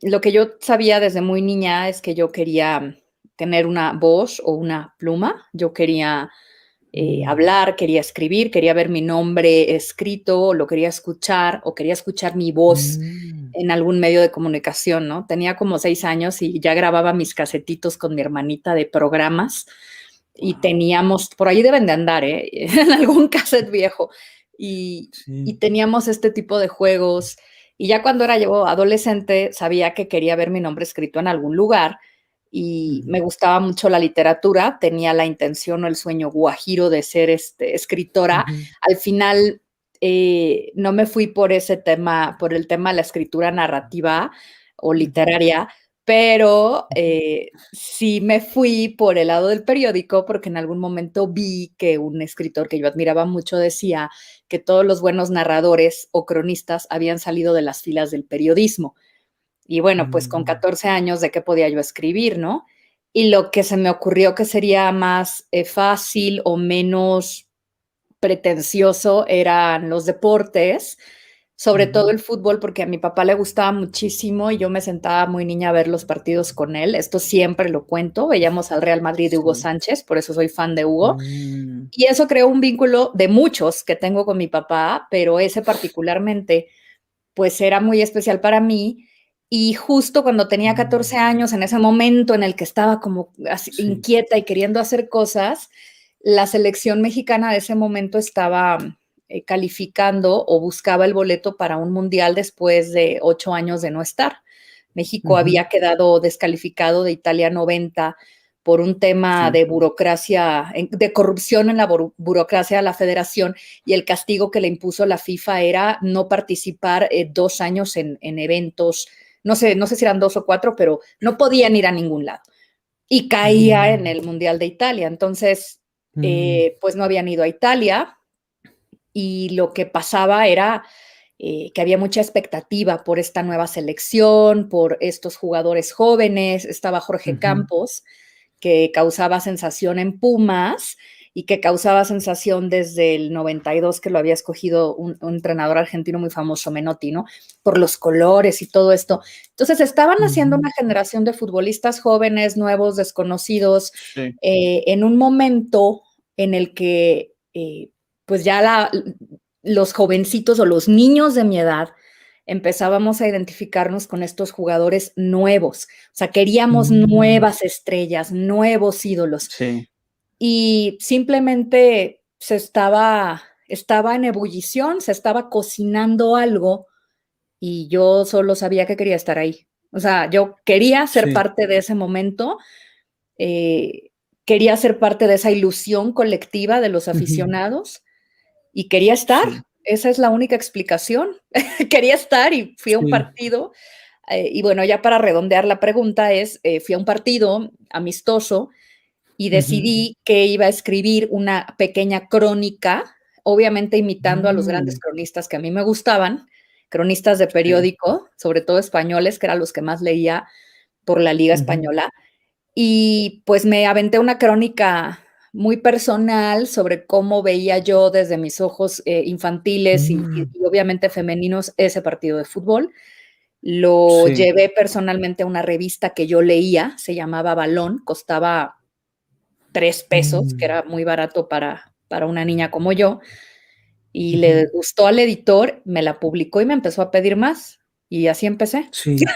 lo que yo sabía desde muy niña es que yo quería tener una voz o una pluma. Yo quería Mm, hablar, quería escribir, quería ver mi nombre escrito, lo quería escuchar o quería escuchar mi voz mm, en algún medio de comunicación, ¿no? Tenía como 6 años y ya grababa mis casetitos con mi hermanita de programas y guau, teníamos, por ahí deben de andar, ¿eh? En algún cassette viejo. Y sí, teníamos este tipo de juegos. Y ya cuando era yo adolescente, sabía que quería ver mi nombre escrito en algún lugar y ujú, me gustaba mucho la literatura, tenía la intención o el sueño guajiro de ser escritora. ujú, Al final no me fui por ese tema, por el tema de la escritura narrativa o ujú, literaria, pero ujú, sí me fui por el lado del periódico porque en algún momento vi que un escritor que yo admiraba mucho decía que todos los buenos narradores o cronistas habían salido de las filas del periodismo. Y bueno, pues con mm, 14 años, ¿de qué podía yo escribir, no? Y lo que se me ocurrió que sería más fácil o menos pretencioso eran los deportes, sobre todo ujú, el fútbol, porque a mi papá le gustaba muchísimo y yo me sentaba muy niña a ver los partidos con él. Esto siempre lo cuento. Veíamos al Real Madrid de Hugo sí, Sánchez, por eso soy fan de Hugo. mm, Y eso creó un vínculo de muchos que tengo con mi papá, pero ese particularmente pues era muy especial para mí. Y justo cuando tenía 14 mm, años, en ese momento en el que estaba como así, sí, inquieta y queriendo hacer cosas, la selección mexicana de ese momento estaba calificando o buscaba el boleto para un mundial después de 8 años de no estar. México ujú, había quedado descalificado de Italia 90 por un tema sí, de burocracia, de corrupción en la burocracia de la federación y el castigo que le impuso la FIFA era no participar 2 años en eventos, no sé si eran 2 o 4, pero no podían ir a ningún lado. Y caía en mm, el Mundial de Italia. Entonces, mm, pues no habían ido a Italia y lo que pasaba era que había mucha expectativa por esta nueva selección, por estos jugadores jóvenes. Estaba Jorge ujú, Campos, que causaba sensación en Pumas y que causaba sensación desde el 92, que lo había escogido un entrenador argentino muy famoso, Menotti, ¿no? Por los colores y todo esto. Entonces estaban haciendo ujú, una generación de futbolistas jóvenes, nuevos, desconocidos, sí, en un momento en el que pues ya los jovencitos o los niños de mi edad empezábamos a identificarnos con estos jugadores nuevos. O sea, queríamos mm, nuevas estrellas, nuevos ídolos. sí, Y simplemente estaba en ebullición, se estaba cocinando algo y yo solo sabía que quería estar ahí. O sea, yo quería ser sí, parte de ese momento, eh, quería ser parte de esa ilusión colectiva de los ujú, aficionados y quería estar. sí, Esa es la única explicación. Quería estar y fui a un sí, partido. Y bueno, ya para redondear la pregunta es, fui a un partido amistoso y ujú, decidí que iba a escribir una pequeña crónica, obviamente imitando a los grandes mm, cronistas que a mí me gustaban, cronistas de sí, periódico, sobre todo españoles, que eran los que más leía por la Liga ujú, Española. Y pues me aventé una crónica muy personal sobre cómo veía yo desde mis ojos infantiles mm, y obviamente femeninos ese partido de fútbol. Lo sí, llevé personalmente a una revista que yo leía, se llamaba Balón, costaba 3 pesos, que mm, era muy barato para una niña como yo, y ujú. le gustó al editor, me la publicó y me empezó a pedir más, y así empecé. Sí.